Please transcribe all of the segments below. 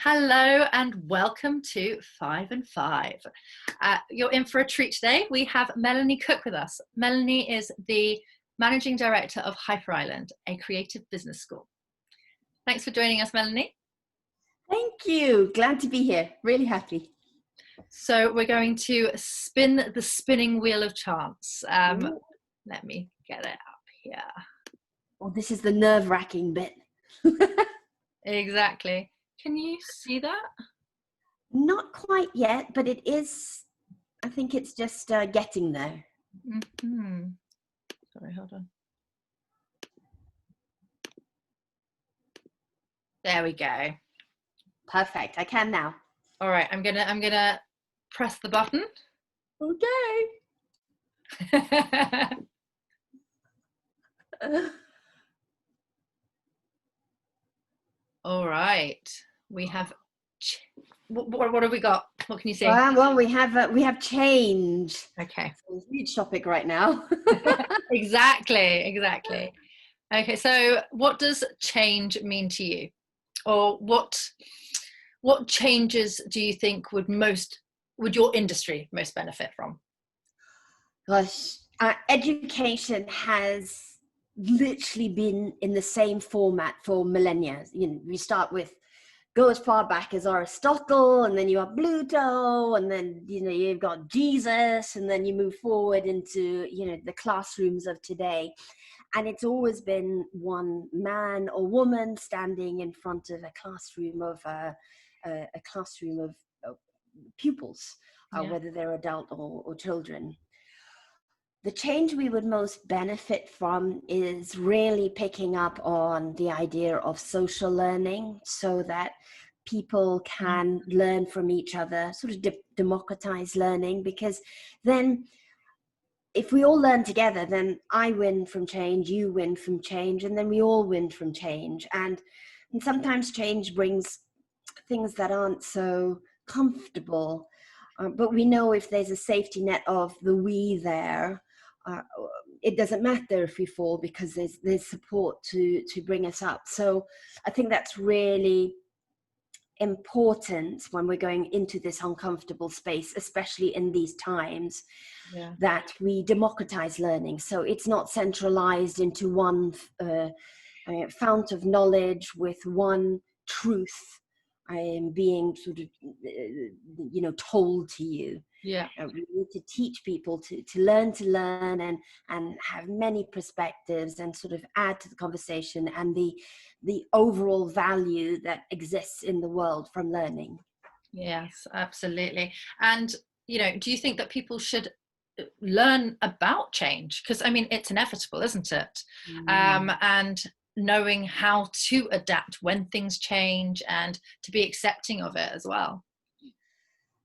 Hello and welcome to 5 and 5. You're in for a treat today. We have Melanie Cook with us. Melanie is the Managing Director of Hyper Island, a creative business school. Thanks for joining us, Melanie. Thank you. Glad to be here. Really happy. So we're going to spin the spinning wheel of chance. Let me get it up here. Oh, this is the nerve-wracking bit. Exactly. Can you see that? Not quite yet, but it is, I think it's just getting there. Mm-hmm. Sorry, hold on. There we go. Perfect. I can now. All right, I'm gonna press the button. Okay. All right, we have. What have we got? What can you see? Well, we have change. Okay. It's a huge topic right now. Exactly. Okay, so what does change mean to you, or what changes do you think would your industry most benefit from? Gosh, education has literally been in the same format for millennia. We start with, go as far back as Aristotle, and then you have Pluto, and then you've got Jesus, and then you move forward into the classrooms of today, and it's always been one man or woman standing in front of a classroom of pupils, whether they're adult or children. The change we would most benefit from is really picking up on the idea of social learning, so that people can learn from each other, sort of democratize learning, because then if we all learn together, then I win from change, you win from change, and then we all win from change. And sometimes change brings things that aren't so comfortable, but we know if there's a safety net of the we there, it doesn't matter if we fall, because there's support to bring us up. So I think that's really important when we're going into this uncomfortable space, especially in these times, that we democratize learning. So it's not centralized into one fount of knowledge with one truth being sort of told to you. We need to teach people to learn and have many perspectives, and sort of add to the conversation and the overall value that exists in the world from learning. Yes, absolutely. And do you think that people should learn about change? Because I mean, it's inevitable, isn't it? And knowing how to adapt when things change, and to be accepting of it as well.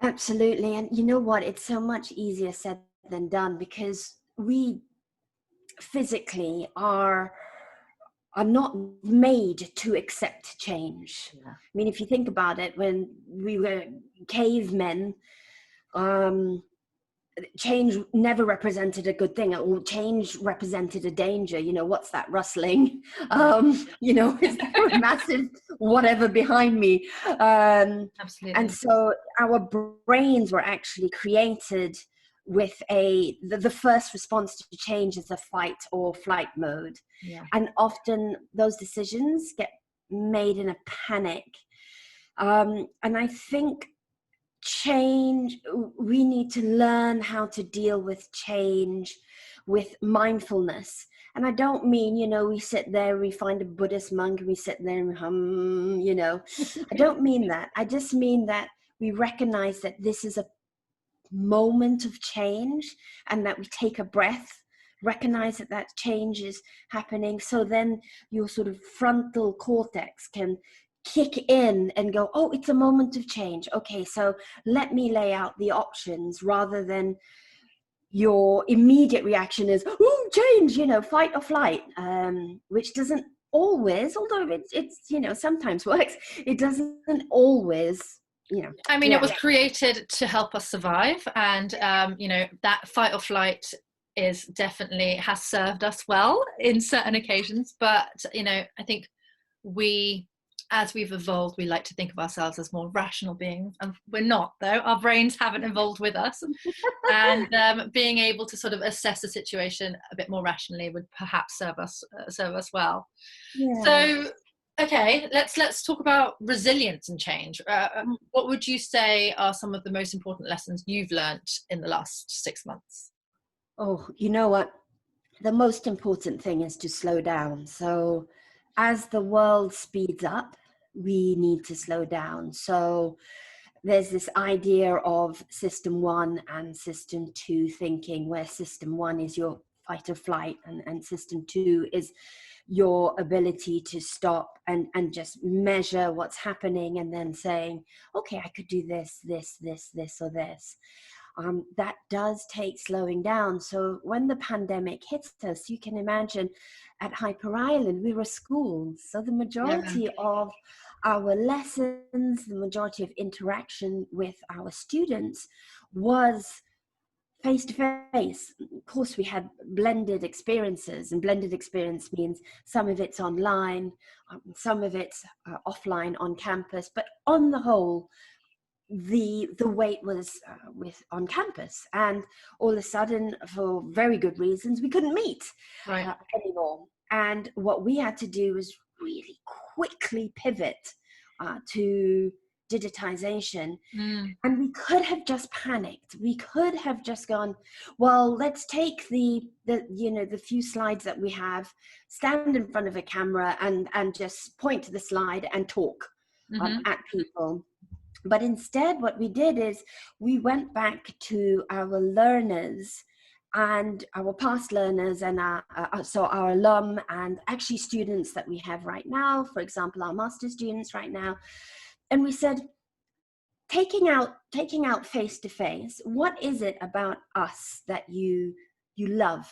Absolutely. And you know what? It's so much easier said than done, because we physically are not made to accept change. I mean, if you think about it, when we were cavemen, change never represented a good thing, or change represented a danger. What's that rustling? Is there a massive whatever behind me? Absolutely. And so our brains were actually created with the first response to change is a fight or flight mode. And often those decisions get made in a panic. And I think we need to learn how to deal with change with mindfulness. And I don't mean, we sit there, we find a Buddhist monk, and we sit there and hum, I don't mean that. I just mean that we recognize that this is a moment of change, and that we take a breath, recognize that change is happening. So then your sort of frontal cortex can kick in and go, oh, it's a moment of change. Okay, so let me lay out the options, rather than your immediate reaction is, oh, change, fight or flight, which doesn't always, although it's sometimes works, it doesn't always, I mean, it was created to help us survive, and that fight or flight has served us well in certain occasions, but I think we as we've evolved, we like to think of ourselves as more rational beings, and we're not, though. Our brains haven't evolved with us. And being able to sort of assess a situation a bit more rationally would perhaps serve us well. Yeah. So, okay, let's talk about resilience and change. What would you say are some of the most important lessons you've learned in the last 6 months? Oh, you know what? The most important thing is to slow down. So as the world speeds up, we need to slow down. So there's this idea of system 1 and system 2 thinking, where system 1 is your fight or flight, and system 2 is your ability to stop and just measure what's happening and then saying, okay, I could do this, or this. That does take slowing down. So when the pandemic hits us, you can imagine at Hyper Island, we were schools. So the majority of our lessons, the majority of interaction with our students was face to face. Of course, we had blended experiences, and blended experience means some of it's online, some of it's offline on campus, but on the whole, the weight was with on campus, and all of a sudden, for very good reasons, we couldn't meet anymore. And what we had to do was really quickly pivot to digitization. And we could have just panicked. We could have just gone, well, let's take the few slides that we have, stand in front of a camera and just point to the slide and talk at people. But instead, what we did is we went back to our learners and our past learners and our alum, and actually students that we have right now, for example, our master's students right now. And we said, taking out face to face, what is it about us that you love?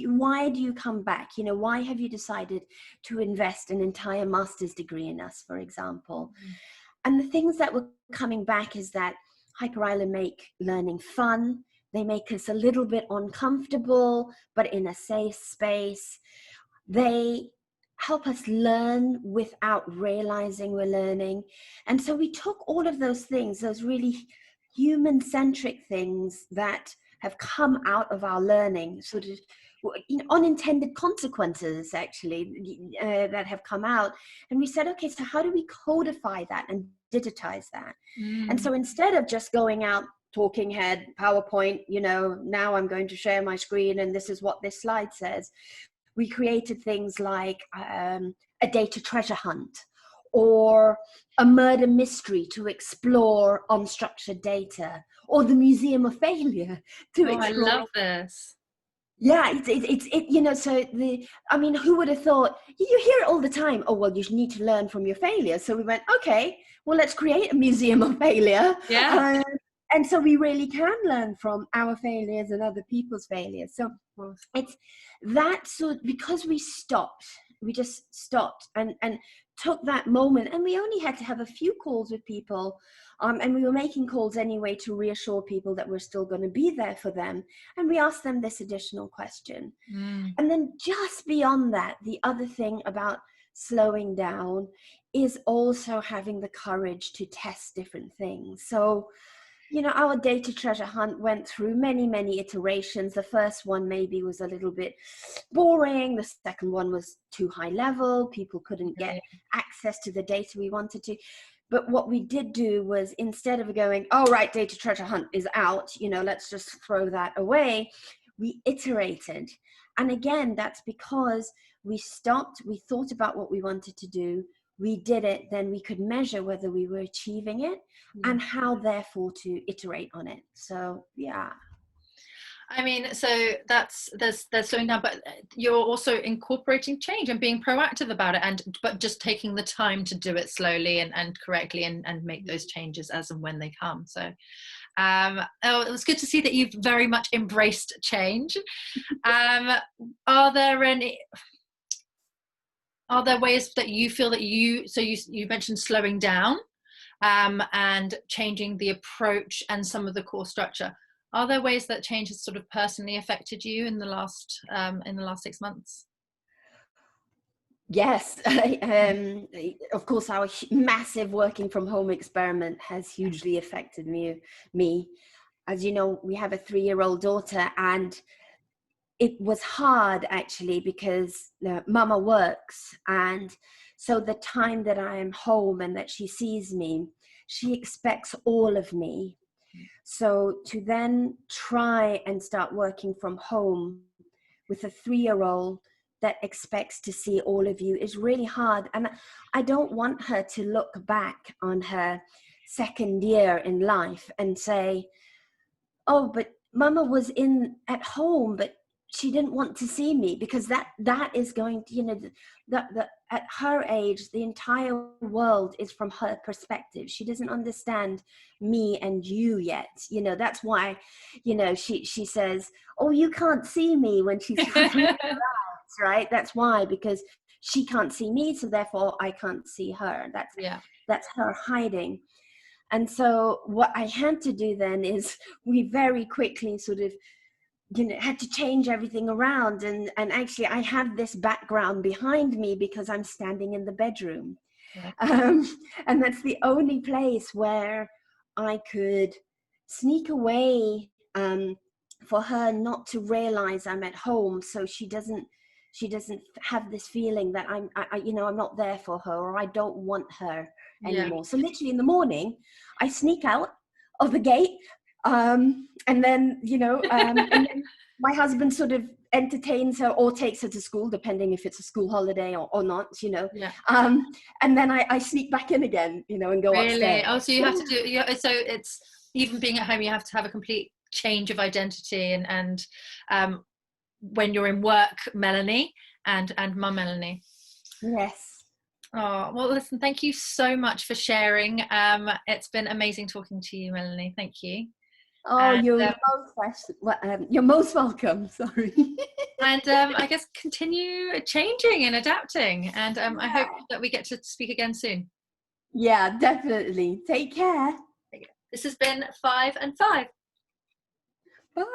Why do you come back? Why have you decided to invest an entire master's degree in us, for example? And the things that were coming back is that Hyper Island make learning fun. They make us a little bit uncomfortable, but in a safe space. They help us learn without realizing we're learning. And so we took all of those things, those really human-centric things that have come out of our learning, sort of unintended consequences actually that have come out, and we said, okay, so how do we codify that and digitize that? And so instead of just going out talking head PowerPoint, now I'm going to share my screen and this is what this slide says, we created things like a data treasure hunt or a murder mystery to explore unstructured data, or the museum of failure to explore. I love this. Yeah, so who would have thought? You hear it all the time. Oh, well, you need to learn from your failures. So we went, okay, well, let's create a museum of failure. Yeah. And so we really can learn from our failures and other people's failures. So it's that, so because we just stopped and took that moment, and we only had to have a few calls with people, and we were making calls anyway to reassure people that we're still going to be there for them, and we asked them this additional question. And then just beyond that, the other thing about slowing down is also having the courage to test different things. So our data treasure hunt went through many iterations. The first one maybe was a little bit boring. The second one was too high level. People couldn't get access to the data we wanted to. But what we did do was, instead of going, oh, right, data treasure hunt is out, let's just throw that away, we iterated. And again, that's because we stopped, we thought about what we wanted to do, we did it, then we could measure whether we were achieving it and how therefore to iterate on it. So yeah. I mean, so there's slowing down, but you're also incorporating change and being proactive about it, but just taking the time to do it slowly and correctly and make those changes as and when they come. So it was good to see that you've very much embraced change. Are there ways that you feel that you mentioned slowing down and changing the approach and some of the core structure? Are there ways that change has sort of personally affected you in the last 6 months? Yes, of course, our massive working from home experiment has hugely affected me. As you know, we have a 3-year-old daughter, and it was hard actually because mama works, and so the time that I am home and that she sees me, she expects all of me. So to then try and start working from home with a 3-year-old that expects to see all of you is really hard. And I don't want her to look back on her second year in life and say, oh, but mama was in at home, but she didn't want to see me, because that is going to, the at her age, the entire world is from her perspective. She doesn't understand me and you yet. That's why, she says, oh, you can't see me, when she's right? That's why, because she can't see me, so therefore I can't see her. That's her hiding. And so what I had to do then is we very quickly sort of, had to change everything around. And actually I have this background behind me because I'm standing in the bedroom. Right. And that's the only place where I could sneak away, for her not to realize I'm at home, so she doesn't have this feeling that I'm not there for her, or I don't want her anymore. So literally in the morning I sneak out of the gate, and then and then my husband sort of entertains her or takes her to school, depending if it's a school holiday or not, and then I sneak back in again, and go upstairs. Oh, so you have to do, so it's, even being at home, you have to have a complete change of identity, and when you're in work Melanie and mum Melanie. Yes. Oh, well, listen, thank you so much for sharing. It's been amazing talking to you, Melanie. Thank you. Oh, you're most welcome. Sorry. And I guess continue changing and adapting. And I hope that we get to speak again soon. Yeah, definitely. Take care. This has been 5 and 5. Bye.